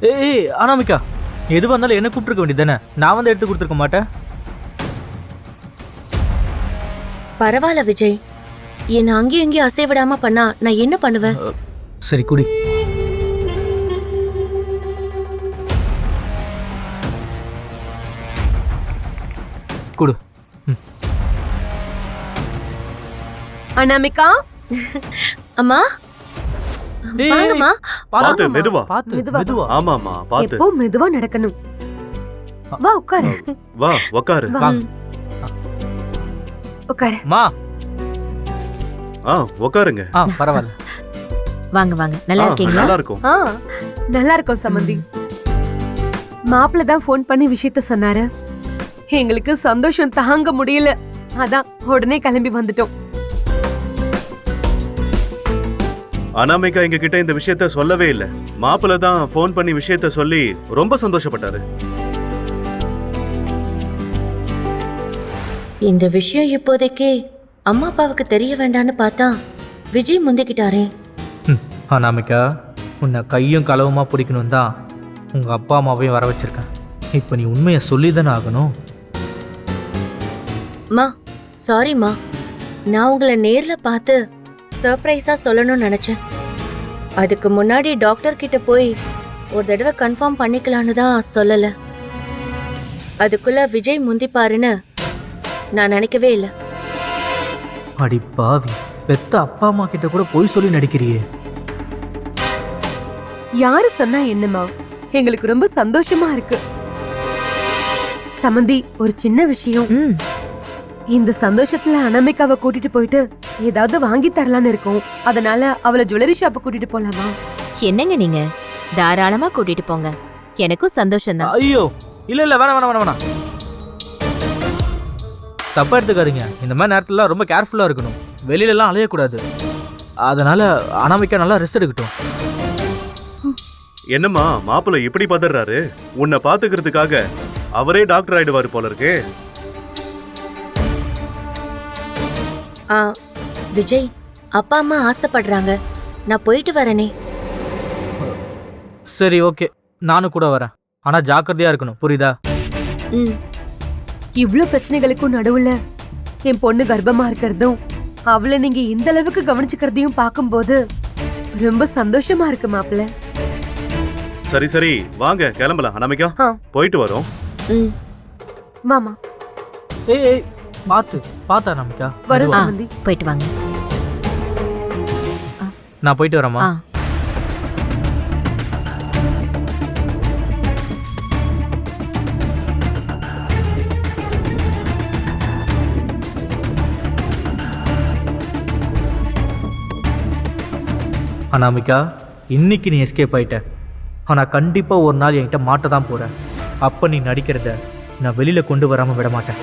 ஏய் அனாமிகா, எது வந்தாலும் என்ன கூப்பிட்டுருக்க வேண்டியது தானே? நான் வந்து எடுத்து கொடுத்துருக்க மாட்டேன். பரவாயில்ல விஜய், என்ன அங்கேயும் இங்கேயும் அசைய விடாம பண்ணா நான் என்ன பண்ணுவேன்? சரி குடி. குடு. அனாமிகா, அம்மா ஏய், வாங்கம்மா. பாத்து மெதுவா. பாத்து மெதுவா. மெதுவா. ஆமாமா பாத்து. எப்போ மெதுவா நடக்கணும். வா உட்காரு. வா உக்காரு. வா. வாங்க. உட்காரு. மா. உக்காருங்க. பரவாயில்ல. வாங்க வாங்க, நல்லா இருக்கீங்களா? நல்லா இருக்கும். நல்லா இருக்கும் சம்மந்தி. மாப்பிள்ள தான் ஃபோன் பண்ணி விஷயத்த சொன்னாரு. எங்களுக்கு சந்தோஷம் தாங்க முடியல. அதான் உடனே கிளம்பி வந்துட்டோம். அனாமிகா எங்க கிட்ட இந்த விஷயத்த சொல்லவே இல்ல. மாப்பிள்ள தான் ஃபோன் பண்ணி விஷயத்த சொல்லி ரொம்ப சந்தோஷப்பட்டாரு. இந்த விஷயம் இப்போதைக்கு அம்மா அப்பாவுக்கு தெரிய வேண்டான்னு பார்த்தா விஜய் முந்திக்கிட்டாரே. அனாமிகா, உன்னை கையும் களவுமா பிடிக்கணும் தான் உங்க அப்பா அம்மாவையும் வர வச்சிருக்கேன். இப்போ நீ உண்மையை சொல்லி தானே ஆகணும். மா சாரிம்மா, நான் உங்களை நேர்ல பார்த்து சர்ப்ரைஸா சொல்லணும்னு நினைச்சேன். அதுக்கு முன்னாடி டாக்டர் கிட்ட போய் ஒரு தடவை கன்ஃபார்ம் பண்ணிக்கலான்னு தான் சொல்லல. அதுக்குள்ள விஜய் முந்திப்பாருன்னு நான் நினைக்கவே இல்லை. அடி பாவி, பெத்த அப்பா அம்மா கிட்ட கூட பொய் சொல்லி நடிக்கிறியே. யாரு சொன்னா என்னமா, எங்களுக்கு ரொம்ப சந்தோஷமா இருக்கு. சம்மந்தி, ஒரு சின்ன விஷயம். இந்த சந்தோஷத்துல அனாமிகாவை கூட்டிட்டு போயிட்டு ஏதாவது வாங்கி தரலான்னு இருக்கோம். அதனால அவளை ஜுவல்லரி ஷாப்பு கூட்டிட்டு போலாமா? என்னங்க நீங்க தாராளமா கூட்டிட்டு போங்க, எனக்கும் சந்தோஷம் தான். ஐயோ இல்ல இல்ல, வேணாம் வேணாம் வேணாம். தப்பா எடுத்துக்காதீங்க. இந்த மாதிரி நேரத்துல ரொம்ப கேர்ஃபுல்லா இருக்கணும். வெளியில எல்லாம் அலையக்கூடாது. அதனால அனாமிகா நல்லா ரெஸ்ட் எடுக்கட்டும். என்னம்மா மாப்பிள்ள இப்படி பதறாரு? உன்னை பாத்துக்கிறதுக்காக அவரே டாக்டர் ஆயிடுவாரு போல இருக்கு. விஜய், அப்பா அம்மா ஆசைப்படுறாங்க, நான் போயிட்டு வரேனே. சரி ஓகே, நானும் கூட வரேன். ஆனா ஜாக்கிரதையா இருக்கணும், புரியுதா? இவ்ளோ பிரச்சனைகளுக்கும் நடுவுல என் பொண்ணு கர்ப்பமா இருக்கிறதும் அவளை நீங்க இந்த அளவுக்கு கவனிச்சுக்கிறதையும் பார்க்கும்போது ரொம்ப சந்தோஷமா இருக்கு மாப்பிள்ள. சரி சரி வாங்க கிளம்பலாம். அனாமிகா போயிட்டு வரோம். வாமா. ஏய் பாத்து பாத்தா அனாமிகா. வரும் ஆ, சம்மந்தி. போயிட்டு வாங்க. நான் போயிட்டு வரேம்மா. ஆ. அனாமிகா, இன்னைக்கு நீ எஸ்கேப் ஆயிட்ட. ஆனால் கண்டிப்பாக ஒரு நாள் என்கிட்ட மாட்ட தான் போகிறேன். அப்போ நீ நடிக்கிறத நான் வெளியில் கொண்டு வராமல் விட மாட்டேன்.